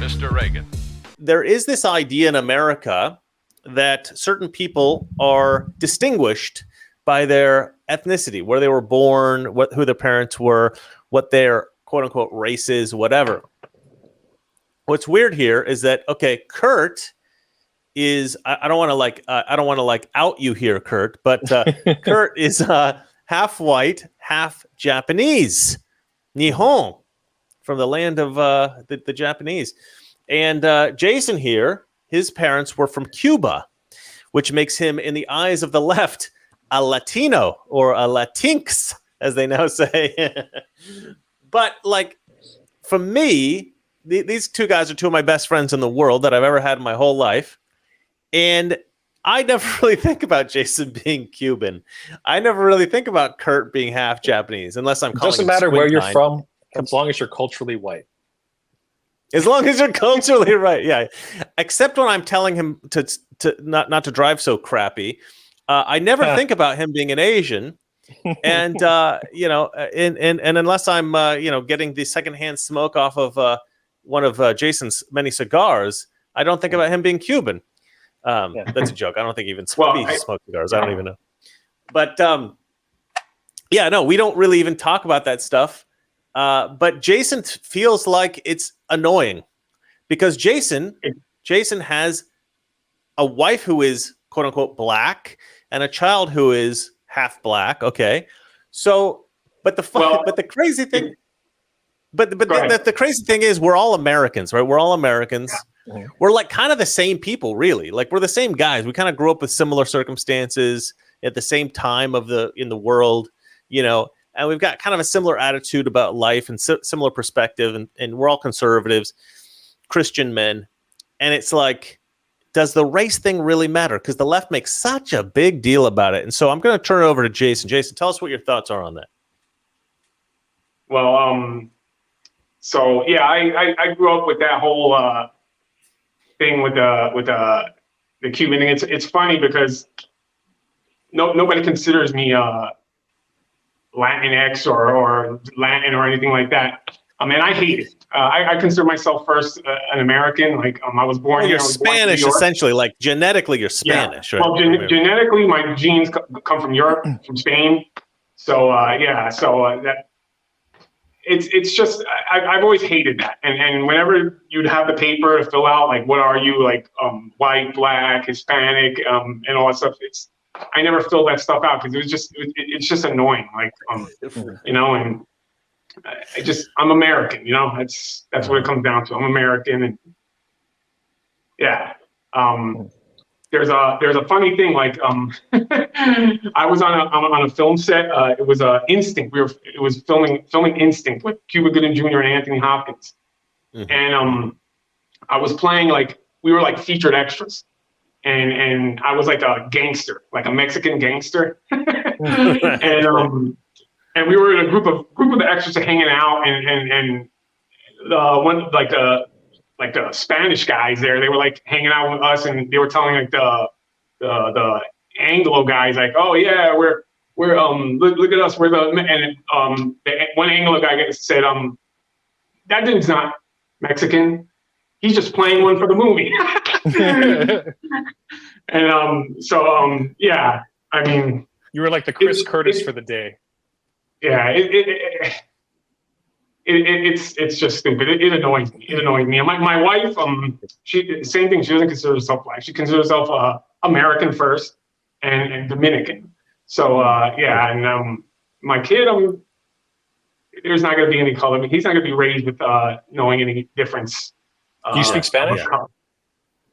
Mr. Reagan. There is this idea in America that certain people are distinguished by their ethnicity, where they were born, who their parents were, what their quote unquote race is, whatever. What's weird here is that, okay, Kurt is, I don't want to out you here, Kurt, but Kurt is half white, half Japanese, Nihon, from the land of the Japanese. And Jason here, his parents were from Cuba, which makes him, in the eyes of the left, a Latino or a Latinx, as they now say. But like, for me, these two guys are two of my best friends in the world that I've ever had in my whole life. And I never really think about Jason being Cuban. I never really think about Kurt being half Japanese, unless I'm calling It doesn't matter where you're from, as long as you're culturally white. As long as you're culturally right, yeah. Except when I'm telling him to not to drive so crappy. I never think about him being an Asian. And and unless I'm getting the secondhand smoke off of one of Jason's many cigars, I don't think about him being Cuban. That's a joke. I don't think he even smokes cigars. I don't even know. But we don't really even talk about that stuff. But Jason feels like it's annoying because Jason has a wife who is quote unquote black and a child who is half black. Okay, so but the crazy thing, the crazy thing is we're all Americans, right? We're all Americans. We're like kind of the same people, really. Like we're the same guys. We kind of grew up with similar circumstances at the same time in the world, and we've got kind of a similar attitude about life and similar perspective, and we're all conservatives, Christian men. And it's like, does the race thing really matter? Because the left makes such a big deal about it. And so I'm going to turn it over to Jason. Jason, tell us what your thoughts are on that. Well, I grew up with that whole thing with the Cuban thing. It's funny because nobody considers me Latinx or Latin or anything like that. I hate it. I consider myself first an American. Like I was born here. You're Spanish, essentially. Like genetically, you're Spanish, right? Well, genetically, my genes come from Europe, from Spain. So that it's just I've always hated that. And whenever you'd have the paper to fill out, like what are you, like white, black, Hispanic, and all that stuff. I never filled that stuff out because it's just annoying. Like and I'm American, that's what it comes down to. I'm American, and there's a funny thing, like I was on a film set. It was Instinct. It was filming Instinct with Cuba Gooding Jr. and Anthony Hopkins, and I was playing, like we were like featured extras, and I was like a gangster, like a Mexican gangster, and we were in a group of the extras hanging out, and one like the Spanish guys there, they were like hanging out with us, and they were telling like the Anglo guys, like, oh yeah, we're look at us, we're the one Anglo guy said, that dude's not Mexican, he's just playing one for the movie. And you were like the Chris Curtis for the day. Yeah, it's just stupid. It annoys me. And my wife, she same thing. She doesn't consider herself black. She considers herself American first and Dominican. So and my kid, there's not going to be any color. He's not going to be raised with knowing any difference. Do you speak Spanish?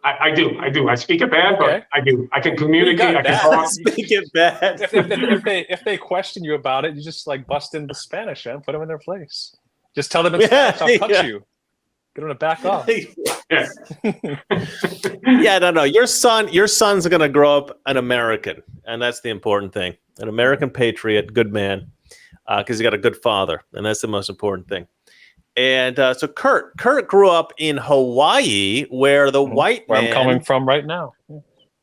I do. I speak it bad, but I do. I can communicate. I can talk. Speak it bad. If they question you about it, you just like bust into Spanish and put them in their place. Just tell them in Spanish, I'll cut you. Get them to back off. No. Your son's going to grow up an American, and that's the important thing. An American patriot, good man, because he's got a good father, and that's the most important thing. And so Kurt grew up in Hawaii, where the white man, I'm coming from right now,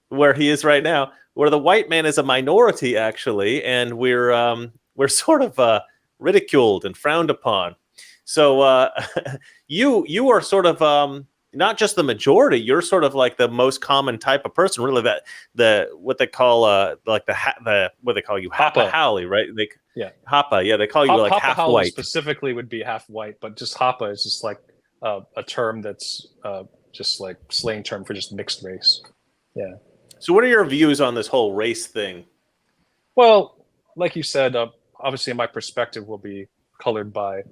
where he is right now, where the white man is a minority, actually, and we're sort of ridiculed and frowned upon. So you are sort of not just the majority. You're sort of like the most common type of person, really. That what they call like the what they call you, Hapa Haole, right? Hapa, yeah, they call you like Hapa half Haole white. specifically would be half white, but just Hapa is just like a term that's just like slang term for just mixed race. Yeah. So, what are your views on this whole race thing? Well, like you said, obviously my perspective will be colored by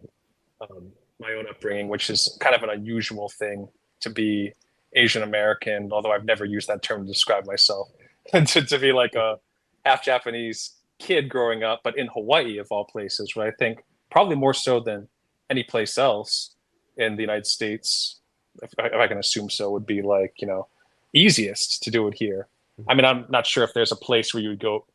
my own upbringing, which is kind of an unusual thing to be Asian American, although I've never used that term to describe myself, to be like a half Japanese kid growing up, but in Hawaii of all places, right? I think probably more so than any place else in the United States, if I can assume so, would be like, easiest to do it here. I mean, I'm not sure if there's a place where you would go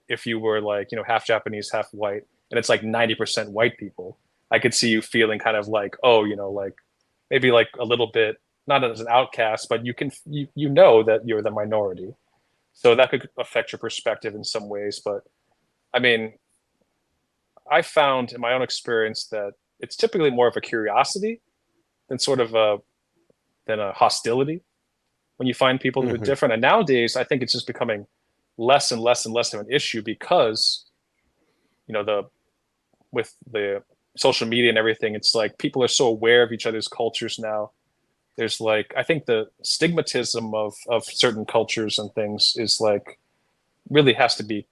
if you were like, half Japanese, half white, and it's like 90% white people. I could see you feeling kind of like, like maybe like a little bit, not as an outcast, but you know that you're the minority. So that could affect your perspective in some ways. But I mean, I found in my own experience that it's typically more of a curiosity than sort of a hostility when you find people who are different. And nowadays, I think it's just becoming less and less and less of an issue because, with the social media and everything, it's like people are so aware of each other's cultures now. There's like, I think the stigmatism of certain cultures and things is like really has to be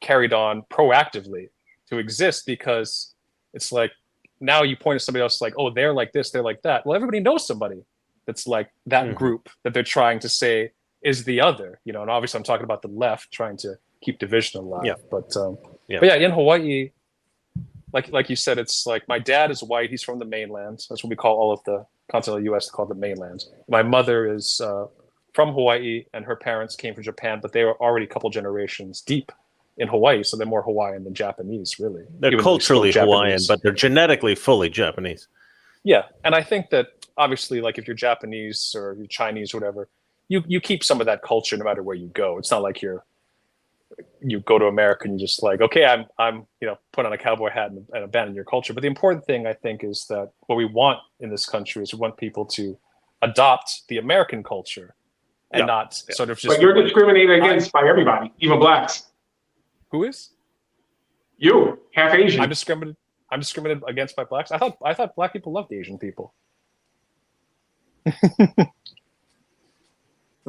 carried on proactively to exist, because it's like now you point at somebody else like, oh, they're like this, they're like that. Well, everybody knows somebody that's like that group that they're trying to say is the other, and obviously I'm talking about the left trying to keep division alive. Yeah. But yeah, in Hawaii, like you said, it's like my dad is white. He's from the mainland. That's what we call all of the continental U.S. called the mainland. My mother is from Hawaii, and her parents came from Japan, but they were already a couple generations deep in Hawaii, so they're more Hawaiian than Japanese, really. They're culturally Hawaiian, but they're genetically fully Japanese. Yeah, and I think that obviously, like if you're Japanese or you're Chinese or whatever, you keep some of that culture no matter where you go. It's not like you go to America and you're just like, okay, I'm put on a cowboy hat and abandon your culture. But the important thing, I think, is that what we want in this country is we want people to adopt the American culture and not sort of just. But you're discriminated against by everybody, even blacks. Who is? You, half Asian. I'm discriminated against by blacks. I thought black people loved Asian people.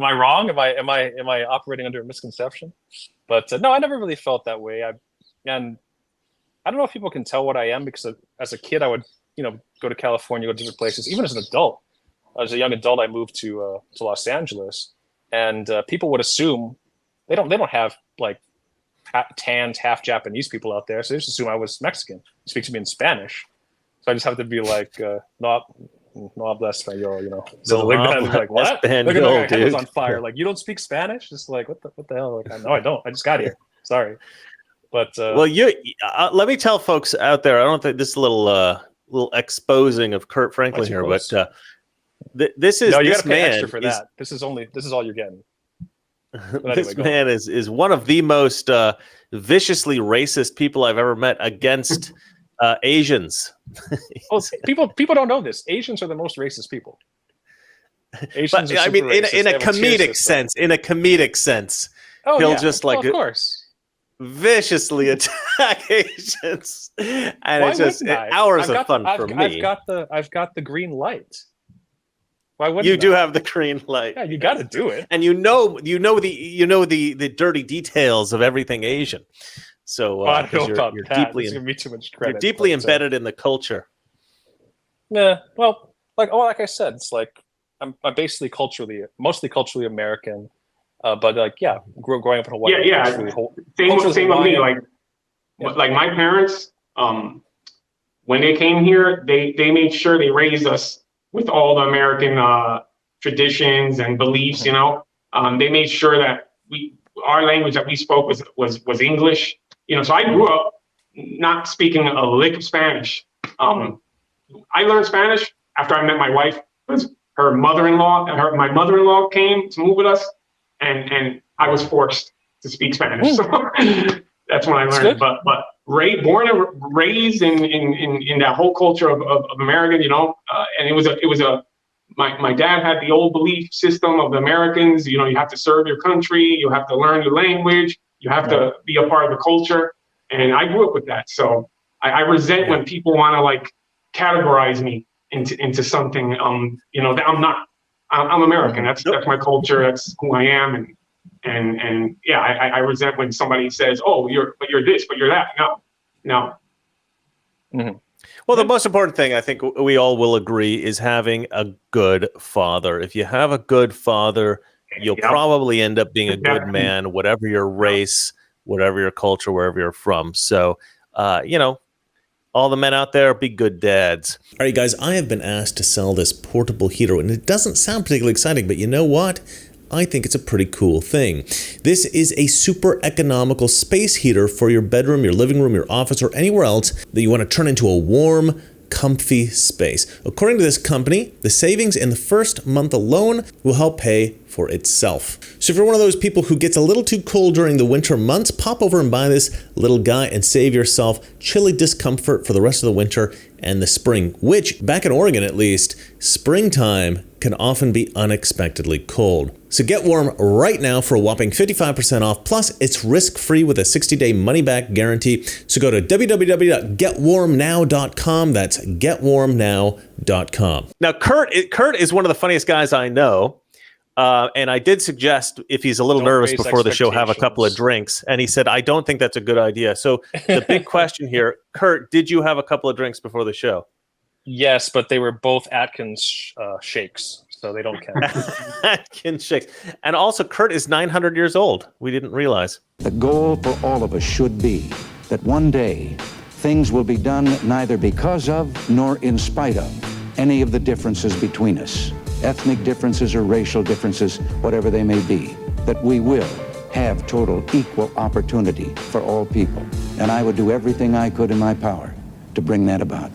Am I wrong? Am I operating under a misconception? But no, I never really felt that way. And I don't know if people can tell what I am, because as a kid I would go to California, go to different places. Even as an adult, as a young adult, I moved to Los Angeles, and people would assume they don't have like tanned half Japanese people out there, so they just assume I was Mexican. They speak to me in Spanish, so I just have to be like, no habla español, So like, what? Look at the guy, head was on fire. Like, you don't speak Spanish? Just like, what the hell? Like, no, I don't. I just got here. Sorry, but well, let me tell folks out there. I don't think this is a little exposing of Kurt Franklin here, but this is you this got to pay extra for that. This is all you're getting. Anyway, this man is one of the most viciously racist people I've ever met against Asians. Well, people don't know this. Asians are the most racist people. Asians but I mean, in a comedic sense. In a comedic sense, he'll just like of course viciously attack Asians, and it's just hours of fun for me. I've got the green light. Why wouldn't you do have the green light? Yeah, you got to do it, and you know the dirty details of everything Asian. So you're deeply embedded in the culture. Yeah, well, like I said, it's like I'm basically mostly culturally American, but like growing up in Hawaii. Yeah. Same with me. Like my parents, when they came here, they made sure they raised us with all the American traditions and beliefs. They made sure that our language that we spoke was English. So I grew up not speaking a lick of Spanish. I learned Spanish after I met my wife. Her mother-in-law, my mother-in-law came to move with us, and I was forced to speak Spanish. So that's when I learned. But born and raised in that whole culture of American, and it was my dad had the old belief system of the Americans. You know, you have to serve your country, you have to learn the language, you have to be a part of the culture. And I grew up with that. So I resent when people want to like categorize me into something, you know, that I'm not. I'm American. That's my culture. That's who I am. And yeah, I resent when somebody says, "Oh, you're this, but you're that." No. Well, the most important thing I think we all will agree is having a good father. If you have a good father, you'll probably end up being a good man, whatever your race, whatever your culture, wherever you're from. So, you know, all the men out there, be good dads. All right, guys, I have been asked to sell this portable heater, and it doesn't sound particularly exciting, but you know what? I think it's a pretty cool thing. This is a super economical space heater for your bedroom, your living room, your office, or anywhere else that you want to turn into a warm, comfy space. According to this company, the savings in the first month alone will help pay for itself. So if you're one of those people who gets a little too cold during the winter months, pop over and buy this little guy and save yourself chilly discomfort for the rest of the winter and the spring, which, back in Oregon at least, springtime can often be unexpectedly cold. So get warm right now for a whopping 55% off, plus it's risk-free with a 60-day money-back guarantee. So go to www.getwarmnow.com. That's getwarmnow.com. Now, Kurt is one of the funniest guys I know. And I did suggest, if he's a little nervous before the show, have a couple of drinks. And he said, I don't think that's a good idea. So the big question here, Kurt, did you have a couple of drinks before the show? Yes, but they were both Atkins shakes, so they don't count. Atkins shakes. And also, Kurt is 900 years old. We didn't realize. The goal for all of us should be that one day things will be done neither because of nor in spite of any of the differences between us. Ethnic differences or racial differences, whatever they may be, that we will have total equal opportunity for all people. And I would do everything I could in my power to bring that about.